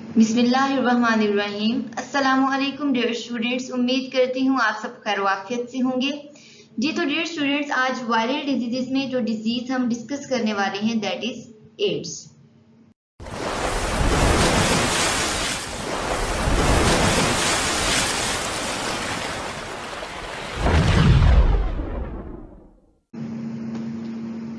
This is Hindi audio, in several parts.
बिस्मिल्लाहिर्रहमानिर्रहीम। अस्सलामुअलैकुम डियर स्टूडेंट्स, उम्मीद करती हूँ आप सब खैर वाफियत से होंगे। जी तो डियर स्टूडेंट्स, आज वायरल डिजीजेस में जो डिजीज हम डिस्कस करने वाले हैं that is AIDS.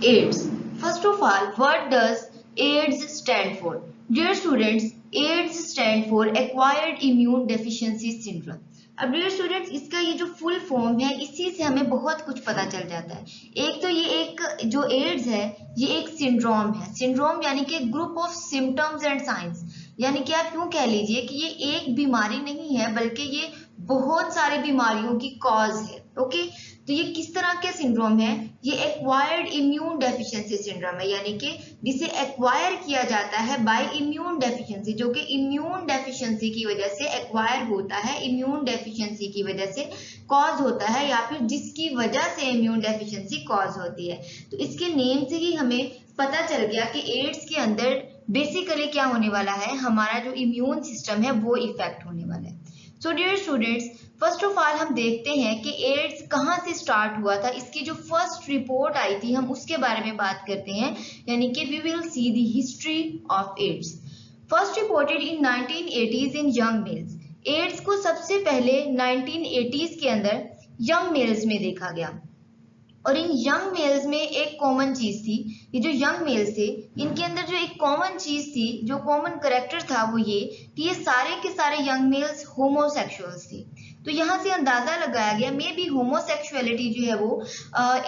AIDS. First of all, what does AIDS stand for? Dear students, AIDS stand for Acquired Immune Deficiency Syndrome. अब डियर स्टूडेंट्स, इसका ये जो फुल फॉर्म है इसी से हमें बहुत कुछ पता चल जाता है। एक तो ये एक जो एड्स है ये एक सिंड्रोम है। सिंड्रोम यानी कि group of symptoms and science, यानी कि आप यूं कह लीजिए कि ये एक बीमारी नहीं है बल्कि ये बहुत सारी बीमारियों की कॉज है। ओके, तो ये किस तरह के सिंड्रोम है? ये एक्वायर्ड इम्यून डेफिशिएंसी सिंड्रोम है, यानी कि जिसे एक्वायर किया जाता है बाय इम्यून डेफिशिएंसी, जो कि इम्यून डेफिशिएंसी की वजह से एक्वायर होता है, इम्यून डेफिशिएंसी की वजह से कॉज होता है, या फिर जिसकी वजह से इम्यून डेफिशिएंसी कॉज होती है। तो इसके नेम से ही हमें पता चल गया कि एड्स के अंदर बेसिकली क्या होने वाला है, हमारा जो इम्यून सिस्टम है वो इफेक्ट होने वाला है। So dear students, first of all हम देखते हैं कि एड्स कहाँ से स्टार्ट हुआ था। इसकी जो फर्स्ट रिपोर्ट आई थी हम उसके बारे में बात करते हैं, यानी कि we will see the history of AIDS. First reported in 1980s in young males. AIDS को सबसे पहले 1980s के अंदर यंग मेल्स में देखा गया, और इन यंग मेल्स में एक कॉमन चीज थी। ये जो यंग मेल्स थे इनके अंदर जो एक कॉमन चीज थी, जो कॉमन करेक्टर था, वो ये कि ये सारे के सारे यंग मेल्स होमोसेक्सुअल्स थे। तो यहाँ से अंदाजा लगाया गया मे बी होमोसेक्सुअलिटी जो है वो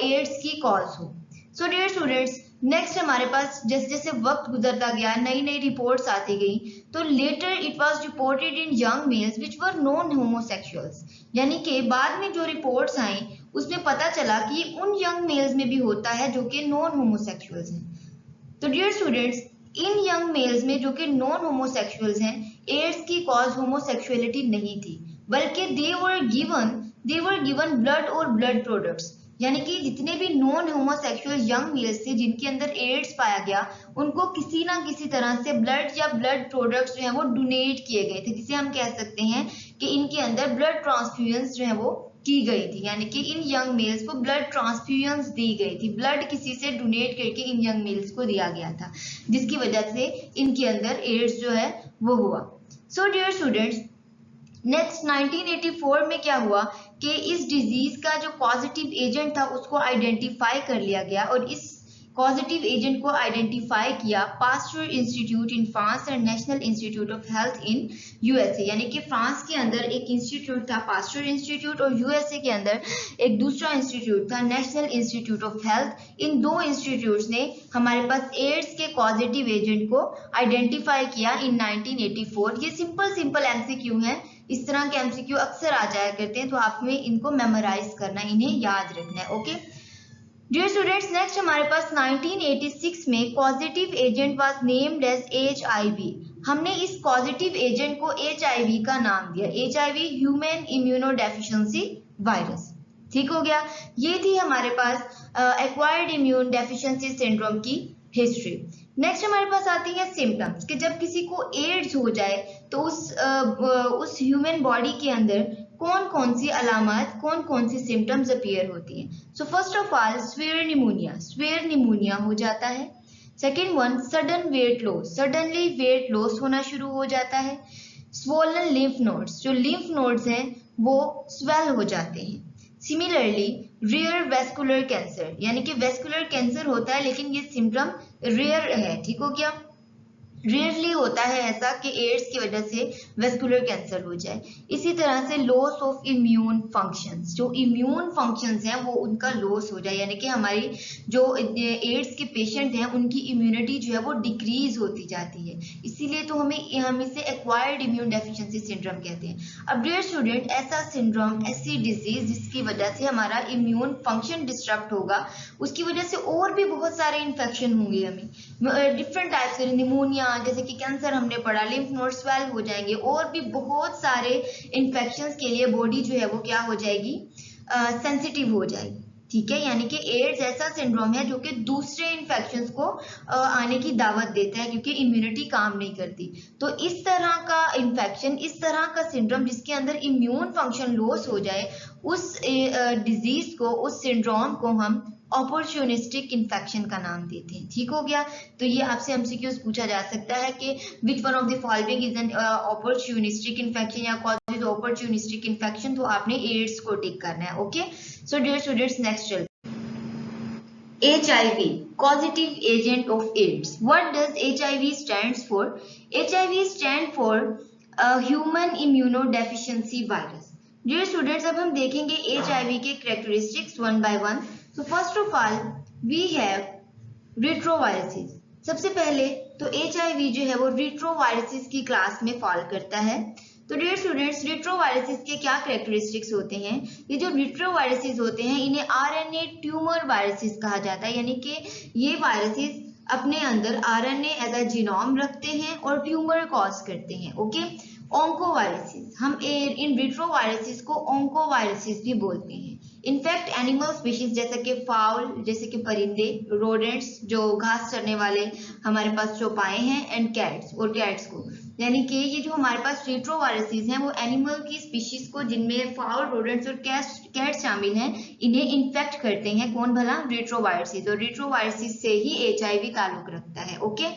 एड्स की कॉज हो। सो डियर स्टूडेंट्स, नेक्स्ट हमारे पास जैसे जैसे वक्त गुजरता गया नई नई रिपोर्ट्स आती गई, तो later it was reported in young males which were non homosexuals, यानी कि बाद में जो रिपोर्ट्स आई उसमें पता चला कि ये उन यंग मेल्स में भी होता है जो कि नॉन होमोसेक्सुअल्स हैं। तो डियर स्टूडेंट्स, इन यंग मेल्स में जो कि नॉन होमोसेक्सुअल्स हैं, एड्स की कॉज होमोसेक्सुअलिटी नहीं थी, बल्कि दे वर गिवन ब्लड और ब्लड प्रोडक्ट्स, यानी कि जितने भी नॉन होमोसेक्सुअल यंग मेल्स थे जिनके अंदर एड्स पाया गया, उनको किसी ना किसी तरह से ब्लड या ब्लड प्रोडक्ट्स जो है वो डोनेट किए गए थे, जिसे हम कह सकते हैं कि इनके अंदर ब्लड ट्रांसफ्यूजन जो है वो की गई थी, यानी कि इन यंग मेल्स को ब्लड ट्रांसफ्यूजन दी गई थी। ब्लड किसी से डोनेट करके इन यंग मेल्स को दिया गया था, जिसकी वजह से इनके अंदर एड्स जो है वो हुआ। सो डियर स्टूडेंट्स, नेक्स्ट 1984 में क्या हुआ कि इस डिजीज का जो पॉजिटिव एजेंट था उसको आइडेंटिफाई कर लिया गया, और इस पॉजिटिव एजेंट को आइडेंटिफाई किया Pasteur Institute in France and National Institute of Health in USA, यानी कि फ्रांस के अंदर एक इंस्टीट्यूट था पास्चर इंस्टीट्यूट, और यूएसए के अंदर एक दूसरा इंस्टीट्यूट था नेशनल इंस्टीट्यूट ऑफ हेल्थ। इन दो इंस्टीट्यूट्स ने हमारे पास एड्स के पॉजिटिव एजेंट को आइडेंटिफाई किया इन 1984। ये सिंपल एमसीक्यू है, इस तरह के एमसीक्यू अक्सर आ जाया करते हैं, तो आपने इनको मेमोराइज करना, इन्हें याद रखना है। ओके डियर स्टूडेंट्स, नेक्स्ट हमारे पास 1986 में positive agent was named as HIV। हमने इस पॉजिटिव एजेंट को HIV का नाम दिया, HIV ह्यूमन इम्यूनोडेफिशिएंसी वायरस। ठीक हो गया, ये थी हमारे पास एक्वायर्ड इम्यून डेफिशिएंसी सिंड्रोम की हिस्ट्री। नेक्स्ट हमारे पास आती है सिम्टम्स, कि जब किसी को एड्स हो जाए तो उस ह्यूमन बॉडी के अंदर कौन कौन सी अलामत, कौन कौन सी सिम्टम्स अपीयर होती हैं। So first of all swear pneumonia हो जाता है। Second one, sudden weight loss, suddenly weight loss होना शुरू हो जाता है। स्वोलन लिम्फ नोड्स, जो लिम्फ नोड्स हैं वो स्वेल हो जाते हैं। सिमिलरली रेयर वेस्कुलर कैंसर, यानी कि वेस्कुलर कैंसर होता है लेकिन ये सिम्टम रेयर है। ठीक हो गया, रेयरली होता है ऐसा कि एड्स की वजह से वेस्कुलर कैंसर हो जाए। इसी तरह से लॉस ऑफ इम्यून फंक्शंस, जो इम्यून फंक्शंस हैं वो उनका लॉस हो जाए, यानी कि हमारी जो एड्स के पेशेंट हैं उनकी इम्यूनिटी जो है वो डिक्रीज होती जाती है, इसीलिए तो हम इसे एक्वायर्ड इम्यून डेफिशिएंसी सिंड्रोम कहते हैं। अब डियर स्टूडेंट, ऐसा सिंड्रोम, ऐसी डिजीज जिसकी वजह से हमारा इम्यून फंक्शन डिस्टर्ब होगा, उसकी वजह से और भी बहुत सारे इन्फेक्शन होंगे, हमें डिफरेंट टाइप से निमोनिया, जैसे कि कैंसर हमने पढ़ा, लिम्फ नोड स्वेल हो जाएंगे, और भी बहुत सारे इन्फेक्शंस के लिए बॉडी जो है वो क्या हो जाएगी, सेंसिटिव हो जाएगी। ठीक है, यानी कि एड्स ऐसा सिंड्रोम है जो कि दूसरे इन्फेक्शंस को आने की दावत देता है क्योंकि इम्यूनिटी काम नहीं करती। तो इस तरह का इन्फेक्शन, इस तरह का सिंड्रोम जिसके अंदर इम्यून फंक्शन लॉस हो जाए, उस डिजीज को, उस सिंड्रोम को हम अपॉर्चुनिस्टिक इन्फेक्शन का नाम देते हैं। ठीक हो गया। तो ये आपसे एमसीक्यूज पूछा जा सकता है कि which one of the following is an opportunistic infection या कॉजेज अपॉर्चुनिस्टिक इन्फेक्शन, तो आपने एड्स को टिक करना है। Okay, so dear students, next चल HIV, causative agent of AIDS. What does HIV stands for? HIV stand for human immunodeficiency virus. Dear students, अब हम देखेंगे HIV के characteristics one by one. So first of all, we have retroviruses. सबसे पहले तो HIV जो है वो retroviruses की क्लास में फॉल करता है। तो डियर स्टूडेंट्स, रिट्रोवायरसेस के क्या कैरेक्टरिस्टिक्स होते हैं? ये जो रिट्रोवायरसेस होते हैं इन्हें RNA ट्यूमर वायरसेस कहा जाता है, यानी कि ये वायरसेस अपने अंदर RNA एज अ जीनोम रखते हैं और ट्यूमर कॉज करते हैं। ओके, ओंकोवायरसेस, हम इन रिट्रोवायरसेस को ओंकोवायरसेस भी बोलते हैं। इनफैक्ट एनिमल स्पीशीज जैसे कि फाउल, जैसे कि परिंदे, रोडेंट्स जो घास चरने वाले हमारे पास चौपाए हैं, एंड कैट्स और कैट्स को, यानी कि ये जो हमारे पास रिट्रोवायरसेस हैं वो एनिमल की स्पीशीज को, जिनमें फाउल, रोडेंट्स और कैट शामिल हैं, इन्हें इन्फेक्ट करते हैं। कौन भला? रिट्रोवायरसेस। और रिट्रोवायरसेस से ही HIV ताल्लुक रखता है। ओके,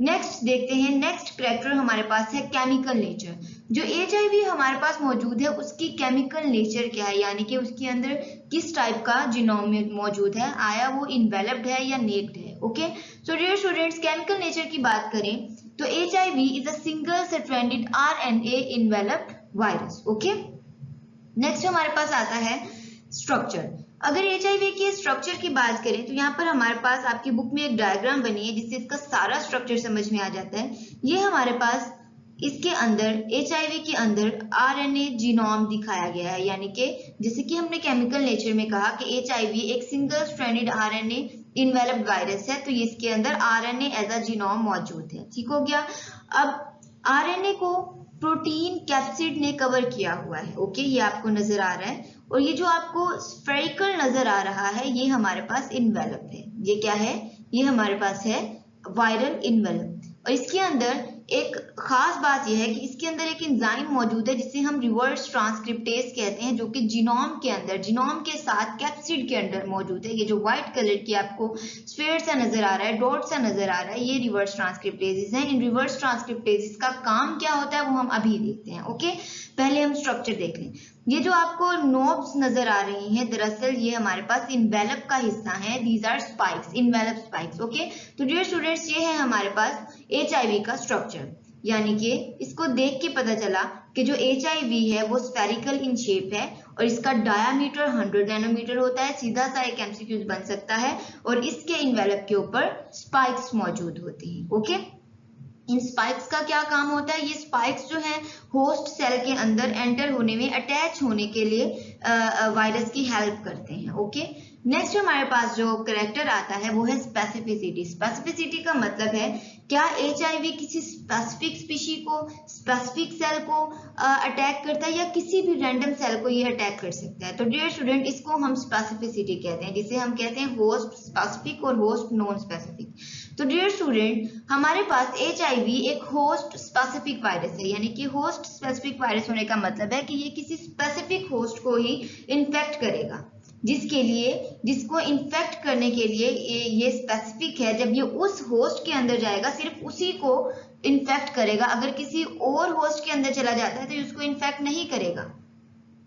नेक्स्ट देखते हैं। नेक्स्ट कैरेक्टर हमारे पास है केमिकल नेचर। जो HIV हमारे पास मौजूद है उसकी केमिकल नेचर क्या है, यानी कि उसके अंदर किस टाइप का जीनोम मौजूद है, आया वो इन्वेलप्ड है या नेक्ड है। Okay, so dear students, chemical nature की बात करें तो HIV is a single stranded RNA enveloped virus. Okay, next हमारे पास आता है स्ट्रक्चर। अगर HIV के स्ट्रक्चर की बात करें तो यहाँ पर हमारे पास आपकी बुक में एक डायग्राम बनी है जिससे इसका सारा स्ट्रक्चर समझ में आ जाता है। ये हमारे पास इसके अंदर HIV के अंदर RNA जीनोम दिखाया गया है, यानी कि जैसे कि हमने केमिकल नेचर में कहा कि HIV एक single stranded RNA enveloped virus है, तो इसके अंदर RNA एज अ जीनोम मौजूद है। ठीक हो गया। अब RNA को प्रोटीन कैप्सिड ने कवर किया हुआ है। ओके, ये आपको नजर आ रहा है, और ये जो आपको स्फेरिकल नजर आ रहा है ये हमारे पास इन्वेलप है। ये क्या है? ये हमारे पास है वायरल इन्वेलप। और इसके अंदर एक खास बात यह है कि इसके अंदर एक एंजाइम मौजूद है जिसे हम रिवर्स ट्रांसक्रिप्टेज कहते हैं, जो कि जीनोम के अंदर, जीनोम के साथ कैप्सिड के अंदर मौजूद है। ये जो व्हाइट कलर की आपको स्फेयर सा नजर आ रहा है, डॉट सा नजर आ रहा है, ये रिवर्स ट्रांसक्रिप्टेजेस हैं। इन रिवर्स ट्रांसक्रिप्टेजेस का काम क्या होता है वो हम अभी देखते हैं। ओके, पहले हम स्ट्रक्चर देख लें। ये जो आपको नोब्स नजर आ रही हैं, दरअसल ये हमारे पास इन्वेलप का हिस्सा है। These are spikes, envelope spikes. Okay, तो डियर स्टूडेंट्स, ये है हमारे पास HIV का स्ट्रक्चर, यानी कि इसको देख के पता चला कि जो HIV है वो स्फेरिकल इन शेप है और इसका डायामीटर 100 नैनोमीटर होता है। सीधा सा एक MCQ बन सकता है, और इसके इन्वेलप के ऊपर स्पाइक्स मौजूद होते हैं। ओके, इन स्पाइक्स का क्या काम होता है? ये स्पाइक्स जो है होस्ट सेल के अंदर एंटर होने में, अटैच होने के लिए वायरस की हेल्प करते हैं। ओके, नेक्स्ट हमारे पास जो कैरेक्टर आता है वो है स्पेसिफिसिटी। स्पेसिफिसिटी का मतलब है क्या HIV किसी स्पेसिफिक स्पीशी को, स्पेसिफिक सेल को अटैक करता है या किसी भी रैंडम सेल को ये अटैक कर सकता है। तो डियर स्टूडेंट, इसको हम स्पेसिफिसिटी कहते हैं, जिसे हम कहते हैं होस्ट स्पेसिफिक और होस्ट नॉन स्पेसिफिक। तो डियर स्टूडेंट, हमारे पास HIV एक होस्ट स्पेसिफिक वायरस है, यानी कि होस्ट स्पेसिफिक वायरस होने का मतलब है कि ये किसी स्पेसिफिक होस्ट को ही इन्फेक्ट करेगा, जिसको इन्फेक्ट करने के लिए ये स्पेसिफिक है। जब ये उस होस्ट के अंदर जाएगा सिर्फ उसी को इन्फेक्ट करेगा, अगर किसी और होस्ट के अंदर चला जाता है तो उसको इन्फेक्ट नहीं करेगा,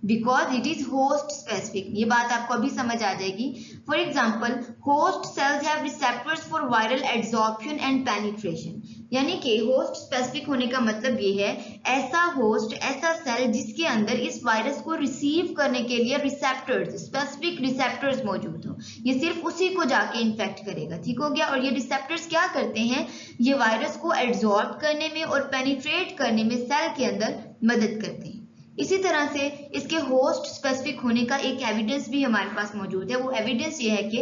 because it is host specific. ये बात आपको अभी समझ आ जाएगी। For example, host cells have receptors for viral adsorption and penetration, यानी कि होस्ट स्पेसिफिक होने का मतलब ये है ऐसा होस्ट, ऐसा सेल जिसके अंदर इस वायरस को रिसीव करने के लिए रिसेप्टर्स, स्पेसिफिक रिसेप्टर्स मौजूद हो, ये सिर्फ उसी को जाके इन्फेक्ट करेगा। ठीक हो गया। और ये रिसेप्टर्स क्या करते हैं? ये वायरस को एड्सॉर्ब करने में और पेनिट्रेट करने में सेल के अंदर मदद करते हैं। इसी तरह से इसके होस्ट स्पेसिफिक होने का एक एविडेंस भी हमारे पास मौजूद है। वो एविडेंस ये है कि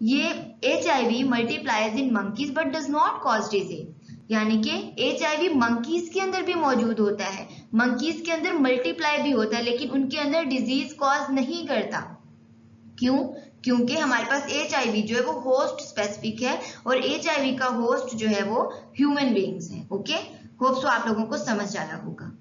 ये HIV multiplies in monkeys but does not cause disease, यानी कि HIV मंकीज के अंदर भी मौजूद होता है, मंकीज के अंदर मल्टीप्लाई भी होता है, लेकिन उनके अंदर डिजीज कॉज नहीं करता। क्यों? क्योंकि हमारे पास HIV जो है वो होस्ट स्पेसिफिक है और HIV का होस्ट जो है वो ह्यूमन बीइंग्स है। ओके, होप सो आप लोगों को समझ आया होगा।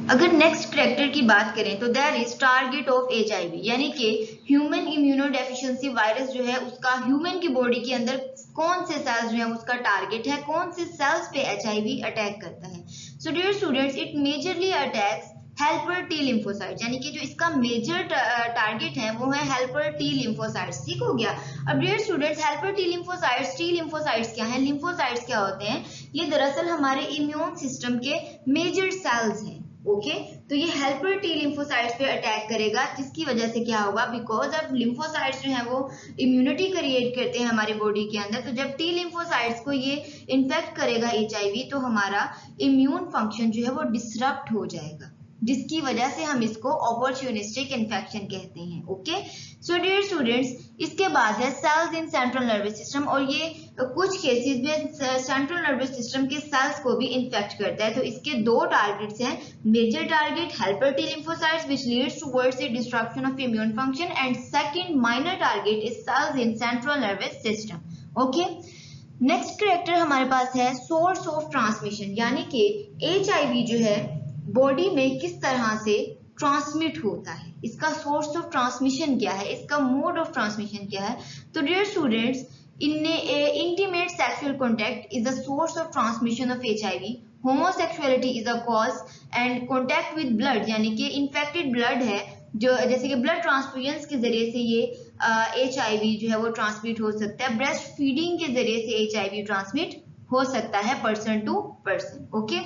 अगर नेक्स्ट करेक्टर की बात करें तो there is target of HIV, यानी कि ह्यूमन इम्यूनोडेफिशिएंसी वायरस जो है उसका ह्यूमन की बॉडी के अंदर कौन से सेल्स जो है उसका टारगेट है, कौन से सेल्स पे HIV अटैक करता है। So dear students, it majorly attacks helper T lymphocytes, यानी कि जो इसका मेजर टारगेट है वो है हेल्पर टी लिम्फोसाइट्स। ठीक हो गया। अब dear students, helper T lymphocytes, T lymphocytes क्या है, लिम्फोसाइट्स क्या होते हैं? ये दरअसल हमारे इम्यून सिस्टम के मेजर सेल्स हैं। ओके, तो ये हेल्पर टी लिम्फोसाइट्स पे अटैक करेगा, जिसकी वजह से क्या होगा, बिकॉज अब लिम्फोसाइट्स जो है वो इम्यूनिटी क्रिएट करते हैं हमारी बॉडी के अंदर। तो जब टी लिम्फोसाइट्स को ये इन्फेक्ट करेगा HIV, तो हमारा इम्यून फंक्शन जो है वो डिसरप्ट हो जाएगा, जिसकी वजह से हम इसको अपॉर्चुनिस्टिक इन्फेक्शन कहते हैं। ओके, सो डियर स्टूडेंट्स, इसके बाद है cells in central nervous system, और ये कुछ केसेस में सेंट्रल नर्वस सिस्टम के सेल्स को भी इन्फेक्ट करता है। तो इसके दो टारगेट्स हैं, major target helper T lymphocytes which leads towards the destruction of immune function, and second minor target is cells in central nervous system. Okay, next character हमारे पास है सोर्स ऑफ ट्रांसमिशन, यानी कि HIV जो है बॉडी में किस तरह से ट्रांसमिट होता है, इसका सोर्स ऑफ ट्रांसमिशन क्या है, इसका मोड ऑफ ट्रांसमिशन क्या है। तो dear students, intimate sexual contact is the source of transmission of HIV. Homosexuality is a cause, and contact with blood, यानी कि infected blood है जो, जैसे कि ब्लड ट्रांसफ्यूजन के जरिए से ये HIV जो है वो ट्रांसमिट हो सकता है। ब्रेस्ट फीडिंग के जरिए से HIV ट्रांसमिट हो सकता है person to person. Okay,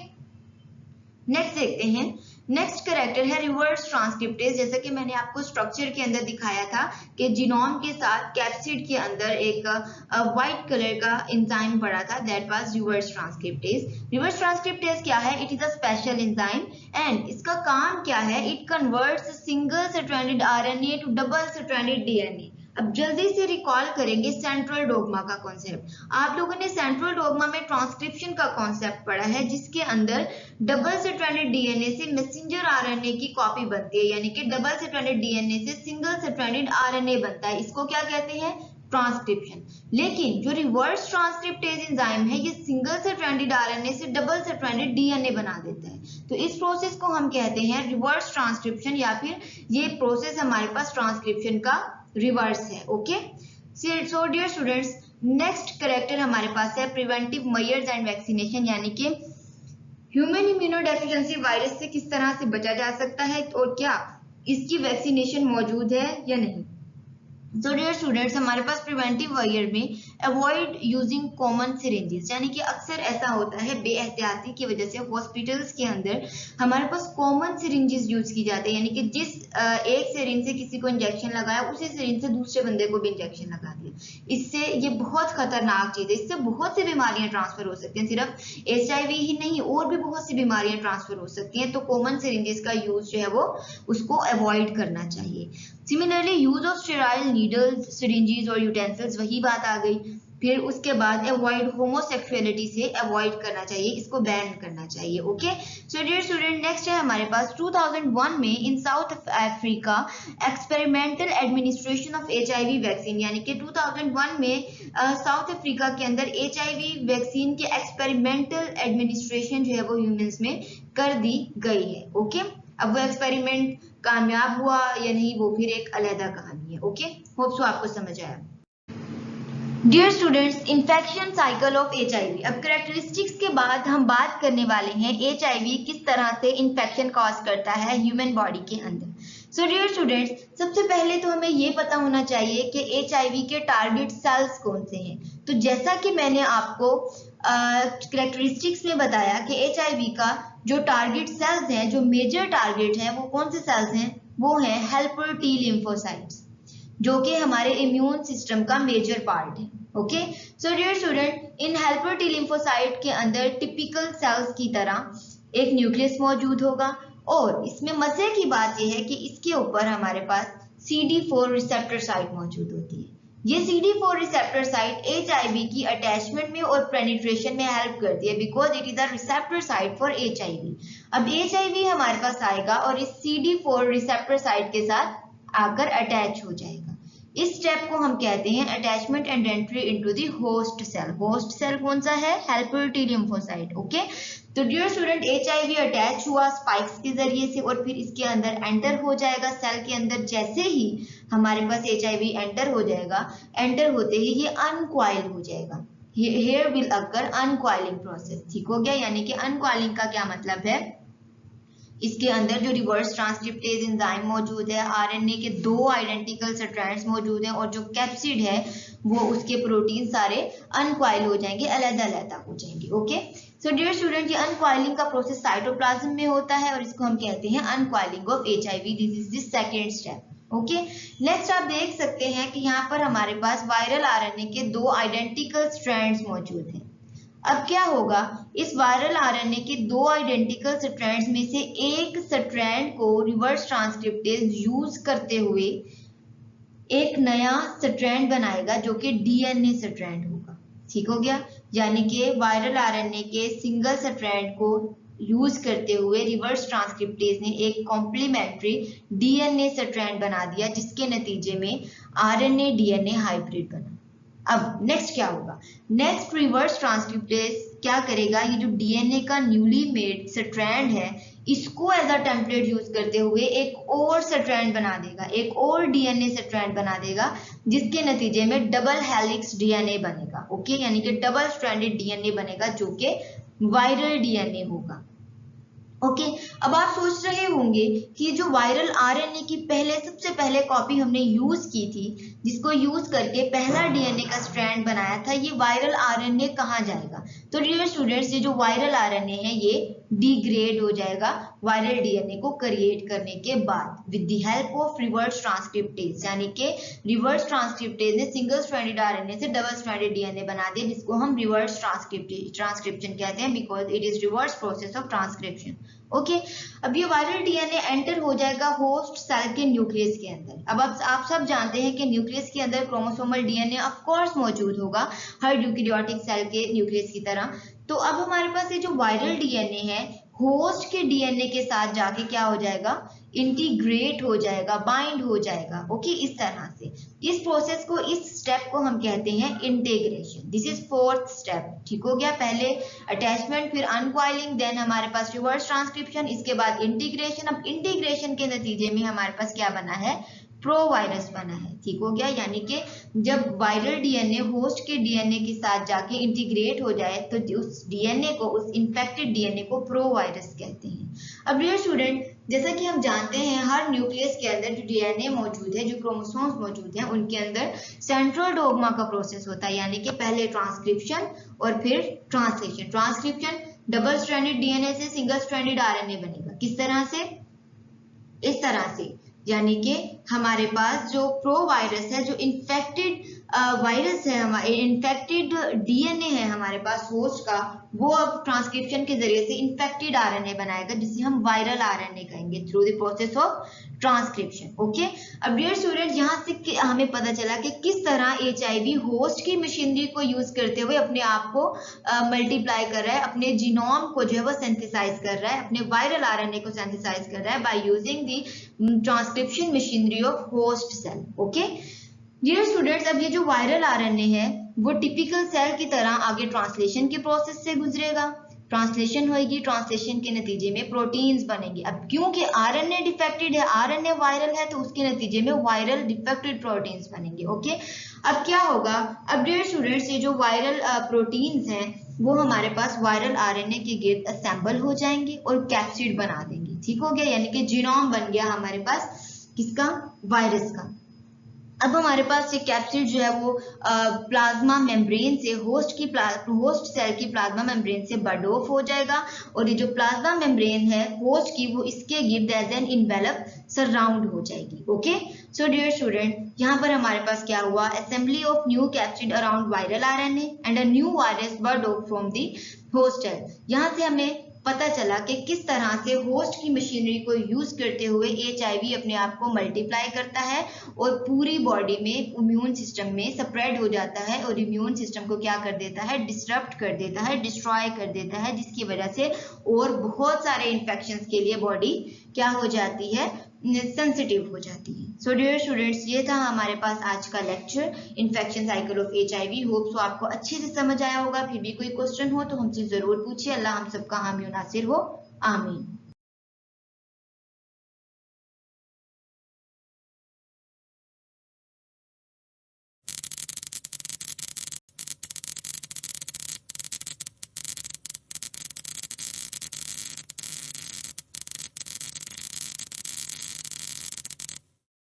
next देखते हैं। नेक्स्ट कैरेक्टर है रिवर्स ट्रांसक्रिप्टेज। जैसा कि मैंने आपको स्ट्रक्चर के अंदर दिखाया था कि जीनोम के साथ कैप्सिड के अंदर एक व्हाइट कलर का एंजाइम पड़ा था, that was reverse transcriptase. Reverse transcriptase क्या है? It is a special enzyme, and इसका काम क्या है? It converts single stranded RNA to double stranded DNA। अब जल्दी से रिकॉल करेंगे सेंट्रल डोग्मा का कॉन्सेप्ट। आप लोगों ने सेंट्रल डोग्मा में ट्रांसक्रिप्शन का कॉन्सेप्ट पढ़ा है, जिसके अंदर डबल स्ट्रैंडेड DNA से मैसेंजर RNA की कॉपी बनती है, यानी कि डबल स्ट्रैंडेड DNA से सिंगल स्ट्रैंडेड RNA बनता है। इसको क्या कहते हैं? ट्रांसक्रिप्शन। लेकिन जो रिवर्स ट्रांसक्रिप्टेज एंजाइम है, ये सिंगल स्ट्रैंडेड RNA से डबल स्ट्रैंडेड DNA बना देता है। तो इस प्रोसेस को हम कहते हैं रिवर्स ट्रांसक्रिप्शन, या फिर ये प्रोसेस हमारे पास ट्रांसक्रिप्शन का रिवर्स है। Okay, so dear students, next character हमारे पास है प्रिवेंटिव मेजर्स एंड वैक्सीनेशन, यानी कि ह्यूमन इम्यूनोडेफिशिएंसी वायरस से किस तरह से बचा जा सकता है और क्या इसकी वैक्सीनेशन मौजूद है या नहीं। सो डियर स्टूडेंट्स, हमारे पास प्रिवेंटिव मेजर में अवॉइड यूजिंग कॉमन सिरिंजेस, यानी कि अक्सर ऐसा होता है बेएहतियाती की वजह से हॉस्पिटल्स के अंदर हमारे पास कॉमन सिरिंजेस यूज की जाती है, यानी कि जिस एक सिरिंज से किसी को इंजेक्शन लगाया, उसी सिरिंज से दूसरे बंदे को भी इंजेक्शन लगा दिया। इससे ये बहुत खतरनाक चीज है, इससे बहुत सी बीमारियां ट्रांसफर हो सकती हैं। सिर्फ HIV ही नहीं, और भी बहुत सी बीमारियां ट्रांसफर हो सकती हैं। तो कॉमन सिरिंजेस का यूज जो है वो उसको अवॉइड करना चाहिए। Similarly use of sterile needles, syringes और यूटेंसिल्स, वही बात आ गई। फिर उसके बाद अवॉइड होमोसेक्सुअलिटी से अवॉइड करना चाहिए, इसको बैन करना चाहिए। Okay, so dear student, next है हमारे पास 2001 में in South Africa experimental administration of HIV vaccine, यानी कि 2001 में साउथ अफ्रीका के अंदर HIV वैक्सीन के एक्सपेरिमेंटल एडमिनिस्ट्रेशन जो है वो ह्यूमंस में कर दी गई है। ओके, अब वो एक्सपेरिमेंट कामयाब हुआ या नहीं वो फिर एक अलग कहानी है। ओके, होप सो आपको समझ आया। Dear students, infection cycle of HIV। अब कैरेक्टरिस्टिक्स के बाद हम बात करने वाले हैं HIV किस तरह से इन्फेक्शन कॉज करता है ह्यूमन बॉडी के अंदर। सो डियर स्टूडेंट्स, सबसे पहले तो हमें ये पता होना चाहिए कि HIV के टारगेट सेल्स कौन से हैं। तो जैसा कि मैंने आपको कैरेक्टरिस्टिक्स में बताया कि HIV का जो टारगेट सेल्स हैं, जो मेजर टारगेट हैं, वो कौन से सेल्स हैं? वो हैं हेल्पर टी लिम्फोसाइट्स, जो कि हमारे इम्यून सिस्टम का मेजर पार्ट है। ओके, सो डियर स्टूडेंट, इन हेल्पर टी लिम्फोसाइट के अंदर टिपिकल सेल्स की तरह एक न्यूक्लियस मौजूद होगा, और इसमें मजे की बात यह है कि इसके ऊपर हमारे पास CD4 रिसेप्टर साइट मौजूद होती है। ये CD4 रिसेप्टर साइट HIV की अटैचमेंट में और पेनिट्रेशन में हेल्प करती है, because it is a receptor site for HIV। अब HIV हमारे पास आएगा और इस CD4 रिसेप्टर साइट के साथ आकर अटैच हो जाएगा। इस स्टेप को हम कहते हैं attachment and entry into the host cell. Host cell कौन सा है? Helper T lymphocyte. ओके, तो डियर स्टूडेंट HIV अटैच हुआ स्पाइक्स के जरिए से और फिर इसके अंदर एंटर हो जाएगा सेल के अंदर। जैसे ही हमारे पास HIV एंटर हो जाएगा, एंटर होते ही ये अनकॉइल हो जाएगा। Here will occur uncoiling process। ठीक हो गया, यानी कि अनकॉइलिंग का क्या मतलब है? इसके अंदर जो रिवर्स ट्रांसक्रिप्टेज एंजाइम मौजूद है, RNA के 2 आइडेंटिकल स्ट्रैंड्स मौजूद हैं और जो कैप्सिड है वो उसके प्रोटीन सारे अनकॉइल हो जाएंगे, अलग-अलग हो जाएंगे। ओके, सो डियर स्टूडेंट, ये अनकॉइलिंग का प्रोसेस साइटोप्लाज्म में होता है और इसको हम कहते हैं uncoiling of HIV। This is the second step. Okay, next आप देख सकते हैं कि यहाँ पर हमारे पास वायरल RNA के 2 आइडेंटिकल स्ट्रैंड्स मौजूद हैं। अब क्या होगा, इस वायरल RNA के 2 आइडेंटिकल स्ट्रैंड्स में से एक स्ट्रैंड को रिवर्स ट्रांसक्रिप्टेज यूज करते हुए एक नया स्ट्रैंड बनाएगा जो कि DNA स्ट्रैंड होगा। ठीक हो गया, यानी कि वायरल RNA के सिंगल स्ट्रैंड को यूज करते हुए रिवर्स ट्रांसक्रिप्टेज ने एक कॉम्प्लीमेंट्री DNA स्ट्रैंड बना दिया, जिसके नतीजे में RNA DNA हाइब्रिड बना। अब नेक्स्ट क्या होगा? नेक्स्ट रिवर्स ट्रांसक्रिप्टेज क्या करेगा, ये जो DNA का न्यूली मेड स्ट्रैंड है इसको एज अ टेम्पलेट यूज करते हुए एक और स्ट्रैंड बना देगा, एक और DNA स्ट्रैंड बना देगा, जिसके नतीजे में डबल हेलिक्स DNA बनेगा। ओके, यानी कि डबल स्ट्रैंडेड DNA बनेगा जो कि वायरल DNA होगा। ओके, अब आप सोच रहे होंगे कि जो वायरल RNA की सबसे पहले कॉपी हमने यूज की थी, जिसको यूज करके पहला DNA का स्ट्रैंड बनाया था, ये वायरल RNA कहाँ जाएगा? तो डियर स्टूडेंट्स, ये जो वायरल RNA है ये डिग्रेड हो जाएगा वायरल DNA को क्रिएट करने के बाद with the help of reverse transcriptase, यानी कि रिवर्स ट्रांसक्रिप्टेज ने सिंगल स्ट्रैंडेड RNA से डबल स्ट्रैंडेड DNA बना दिया, जिसको हम रिवर्स ट्रांसक्रिप्शन कहते हैं, because it is reverse process of transcription. Okay, अब ये वायरल DNA एंटर हो जाएगा होस्ट सेल के न्यूक्लियस के अंदर। अब आप सब जानते हैं कि न्यूक्लियस के अंदर क्रोमोसोमल DNA ऑफ कोर्स मौजूद होगा हर यूकेरियोटिक सेल के न्यूक्लियस की तरह। तो अब हमारे पास ये जो वायरल DNA है होस्ट के DNA के साथ जाके क्या हो जाएगा, इंटीग्रेट हो जाएगा, बाइंड हो जाएगा। ओके, इस तरह से इस प्रोसेस को, इस स्टेप को हम कहते हैं integration. This is fourth step. ठीक हो गया, पहले अटैचमेंट, फिर अनकॉइलिंग, देन हमारे पास रिवर्स ट्रांसक्रिप्शन, इसके बाद इंटीग्रेशन। अब इंटीग्रेशन के नतीजे में हमारे पास क्या बना है, प्रोवायरस बना है। ठीक हो गया, यानी कि जब वायरल DNA होस्ट के DNA के साथ जाके इंटीग्रेट हो जाए तो उस DNA को, उस इन्फेक्टेड DNA को प्रोवायरस कहते हैं। अब डियर स्टूडेंट, जैसा कि हम जानते हैं हर न्यूक्लियस के अंदर जो DNA मौजूद है, जो क्रोमोसोम्स मौजूद हैं, उनके अंदर सेंट्रल डोग्मा का प्रोसेस होता है, यानी कि पहले ट्रांसक्रिप्शन और फिर translation. Transcription double stranded DNA से सिंगल स्ट्रैंडेड RNA बनेगा। किस तरह से? इस तरह से, यानी कि हमारे पास जो प्रोवायरस है, जो इन्फेक्टेड वायरस है, हमारे इन्फेक्टेड DNA है हमारे पास होस्ट का, वो अब ट्रांसक्रिप्शन के जरिए से इन्फेक्टेड RNA बनाएगा, जिसे हम वायरल RNA कहेंगे through the process of transcription. Okay, अब डियर स्टूडेंट, यहाँ से हमें पता चला कि किस तरह HIV होस्ट की मशीनरी को यूज करते हुए अपने आप को मल्टीप्लाई कर रहा है, अपने जीनोम को जो है वो सिंथेसाइज कर रहा है, अपने वायरल RNA को सिंथेसाइज कर रहा है by using the transcription machinery of host cell. Okay dear students, अब ये जो वायरल RNA है वो टिपिकल सेल की तरह आगे ट्रांसलेशन के प्रोसेस से गुजरेगा। ट्रांसलेशन होगी, ट्रांसलेशन के नतीजे में प्रोटीन्स बनेंगे। अब क्योंकि RNA डिफेक्टेड है, RNA वायरल है, तो उसके नतीजे में वायरल डिफेक्टेड प्रोटीन्स बनेंगे। ओके, अब क्या होगा, अब डियर स्टूडेंट्स, ये जो वायरल प्रोटीन्स हैं वो हमारे पास वायरल RNA के गिर्द असेंबल हो जाएंगे और कैप्सिड बना देंगे। ठीक हो गया, यानी कि जीनोम बन गया हमारे पास किसका, वायरस का। अब हमारे पास ये कैप्सिड जो है वो प्लाज्मा मेम्ब्रेन से होस्ट सेल की प्लाज्मा मेम्ब्रेन से बड ऑफ हो जाएगा और ये जो प्लाज्मा मेम्ब्रेन है होस्ट की वो इसके गिर्द एज एन इन्वेलप सराउंड हो जाएगी। ओके, सो डियर स्टूडेंट, यहाँ पर हमारे पास क्या हुआ, assembly of new capsid around viral RNA and a new virus bud off from the host cell. यहाँ से हमें पता चला कि किस तरह से होस्ट की मशीनरी को यूज करते हुए HIV अपने आप को मल्टीप्लाई करता है और पूरी बॉडी में इम्यून सिस्टम में स्प्रेड हो जाता है और इम्यून सिस्टम को क्या कर देता है, डिस्टर्ब कर देता है, डिस्ट्रॉय कर देता है, जिसकी वजह से और बहुत सारे इन्फेक्शंस के लिए बॉडी क्या हो जाती है, सेंसिटिव हो जाती है। सो डियर स्टूडेंट्स, ये था हमारे पास आज का lecture infection cycle of HIV। Hope so आपको अच्छे से समझ आया होगा। फिर भी कोई क्वेश्चन हो तो हमसे जरूर पूछिए। अल्लाह हम सबका हामी नासिर हो। आमीन।